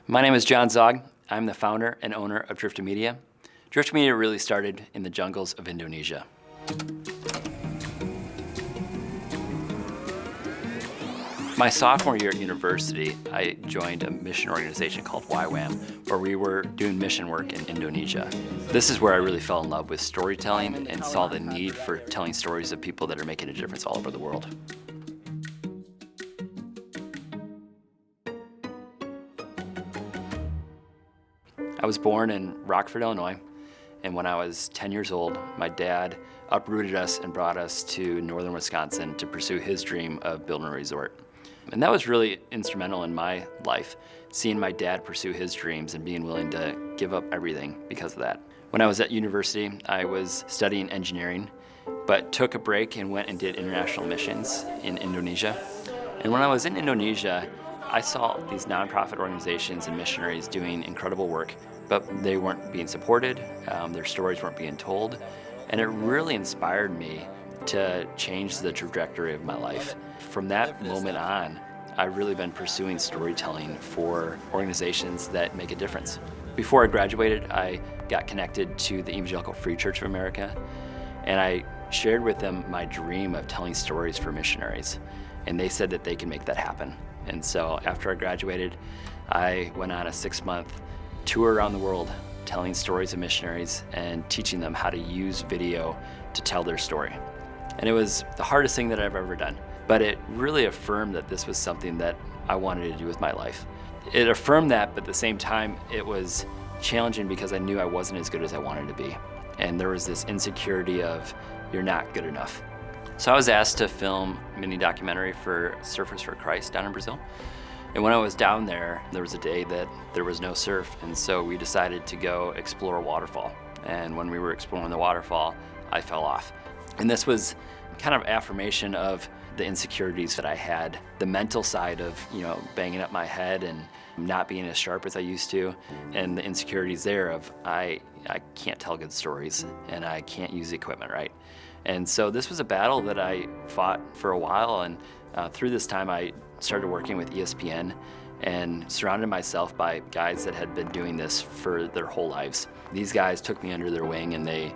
My name is John Zog. I'm the founder and owner of Driftwood Media. Driftwood Media really started in the jungles of Indonesia. My sophomore year at university, I joined a mission organization called YWAM, where we were doing mission work in Indonesia. This is where I really fell in love with storytelling and saw the need for telling stories of people that are making a difference all over the world. I was born in Rockford, Illinois, and when I was 10 years old, my dad uprooted us and brought us to northern Wisconsin to pursue his dream of building a resort. And that was really instrumental in my life, seeing my dad pursue his dreams and being willing to give up everything because of that. When I was at university, I was studying engineering, but took a break and went and did international missions in Indonesia. And when I was in Indonesia, I saw these nonprofit organizations and missionaries doing incredible work, but they weren't being supported, their stories weren't being told, and it really inspired me to change the trajectory of my life. From that moment on, I've really been pursuing storytelling for organizations that make a difference. Before I graduated, I got connected to the Evangelical Free Church of America, and I shared with them my dream of telling stories for missionaries, and they said that they can make that happen. And so after I graduated, I went on a 6-month tour around the world telling stories of missionaries and teaching them how to use video to tell their story. And it was the hardest thing that I've ever done, but it really affirmed that this was something that I wanted to do with my life. It affirmed that, but at the same time, it was challenging because I knew I wasn't as good as I wanted to be. And there was this insecurity of, you're not good enough. So I was asked to film a mini documentary for Surfers for Christ down in Brazil. And when I was down there was a day that there was no surf, and so we decided to go explore a waterfall. And when we were exploring the waterfall, I fell off. And this was kind of affirmation of the insecurities that I had, the mental side of, banging up my head and not being as sharp as I used to, and the insecurities there of I can't tell good stories and I can't use the equipment right. And so this was a battle that I fought for a while, and through this time I started working with ESPN and surrounded myself by guys that had been doing this for their whole lives. These guys took me under their wing, and they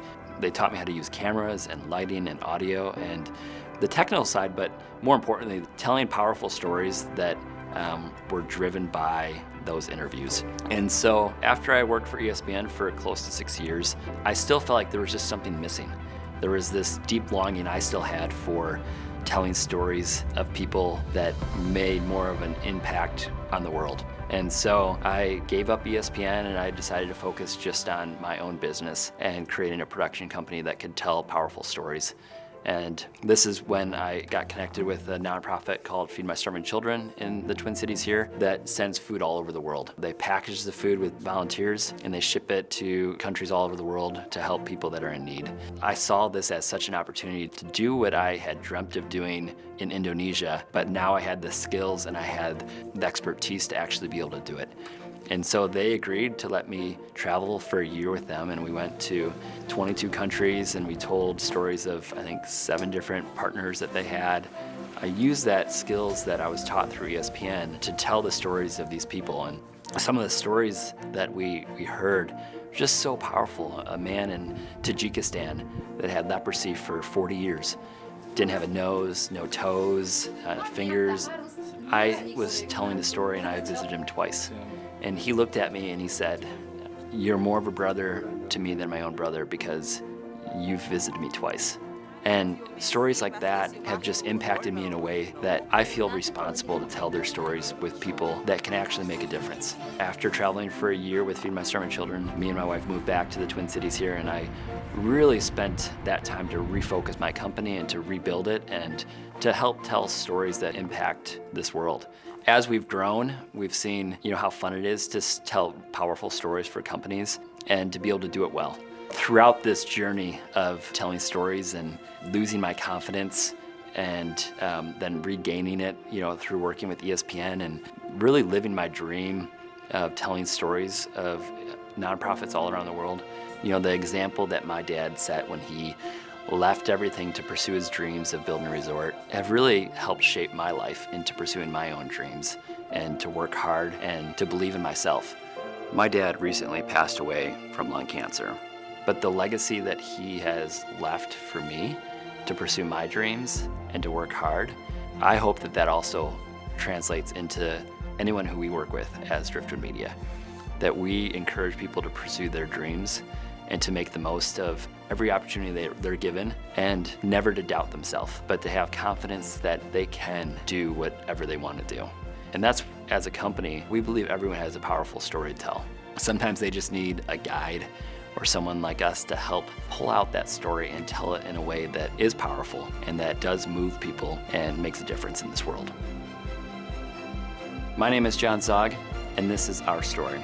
taught me how to use cameras and lighting and audio and the technical side, but more importantly, telling powerful stories that were driven by those interviews. And so after I worked for ESPN for close to 6 years, I still felt like there was just something missing. There was this deep longing I still had for telling stories of people that made more of an impact on the world. And so I gave up ESPN and I decided to focus just on my own business and creating a production company that could tell powerful stories. And this is when I got connected with a nonprofit called Feed My Starving Children in the Twin Cities here that sends food all over the world. They package the food with volunteers and they ship it to countries all over the world to help people that are in need. I saw this as such an opportunity to do what I had dreamt of doing in Indonesia, but now I had the skills and I had the expertise to actually be able to do it. And so they agreed to let me travel for a year with them, and we went to 22 countries and we told stories of, I think, 7 different partners that they had. I used that skills that I was taught through ESPN to tell the stories of these people, and some of the stories that we heard were just so powerful. A man in Tajikistan that had leprosy for 40 years, didn't have a nose, no toes, fingers. I was telling the story and I visited him twice. And he looked at me and he said, "You're more of a brother to me than my own brother because you've visited me twice." And stories like that have just impacted me in a way that I feel responsible to tell their stories with people that can actually make a difference. After traveling for a year with Feed My Starving Children, me and my wife moved back to the Twin Cities here, and I really spent that time to refocus my company and to rebuild it and to help tell stories that impact this world. As we've grown, we've seen how fun it is to tell powerful stories for companies and to be able to do it well. Throughout this journey of telling stories and losing my confidence and then regaining it, through working with ESPN and really living my dream of telling stories of nonprofits all around the world. The example that my dad set when he left everything to pursue his dreams of building a resort have really helped shape my life into pursuing my own dreams and to work hard and to believe in myself. My dad recently passed away from lung cancer, but the legacy that he has left for me to pursue my dreams and to work hard, I hope that that also translates into anyone who we work with as Driftwood Media, that we encourage people to pursue their dreams and to make the most of every opportunity they're given and never to doubt themselves, but to have confidence that they can do whatever they want to do. And that's, as a company, we believe everyone has a powerful story to tell. Sometimes they just need a guide or someone like us to help pull out that story and tell it in a way that is powerful and that does move people and makes a difference in this world. My name is John Zog, and this is our story.